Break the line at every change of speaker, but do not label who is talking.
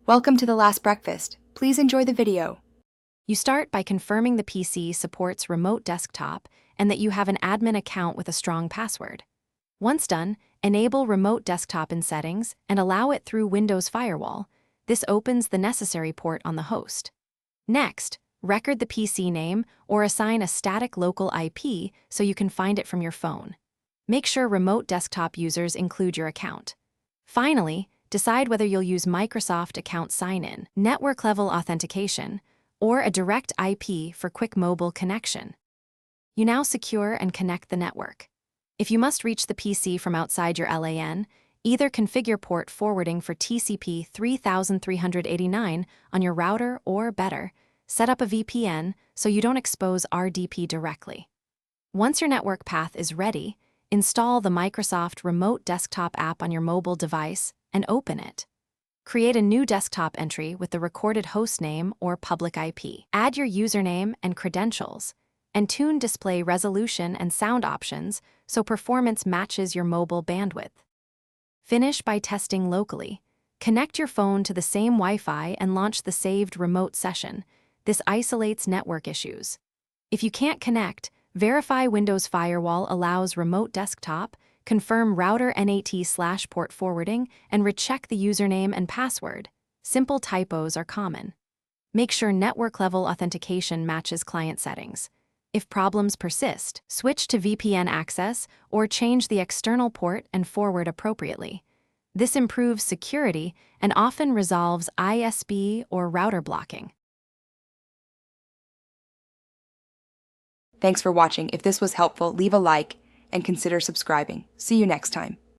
Welcome to The Last Breakfast. Please enjoy the video.
You start by confirming the PC supports remote desktop and that you have an admin account with a strong password. Once done, enable remote desktop in settings and allow it through Windows Firewall. This opens the necessary port on the host. Next, record the PC name or assign a static local IP so you can find it from your phone. Make sure remote desktop users include your account. Finally, decide whether you'll use Microsoft Account Sign-In, network-level authentication, or a direct IP for quick mobile connection. You now secure and connect the network. If you must reach the PC from outside your LAN, either configure port forwarding for TCP 3389 on your router or, better, set up a VPN so you don't expose RDP directly. Once your network path is ready, install the Microsoft Remote Desktop app on your mobile device and open it. Create a new desktop entry with the recorded host name or public IP. Add your username and credentials, and tune display resolution and sound options so performance matches your mobile bandwidth. Finish by testing locally. Connect your phone to the same Wi-Fi and launch the saved remote session. This isolates network issues. If you can't connect, verify Windows Firewall allows remote desktop, confirm router NAT/port forwarding, and recheck the username and password. Simple typos are common. Make sure network-level authentication matches client settings. If problems persist, switch to VPN access or change the external port and forward appropriately. This improves security and often resolves ISP or router blocking.
Thanks for watching. If this was helpful, leave a like and consider subscribing. See you next time.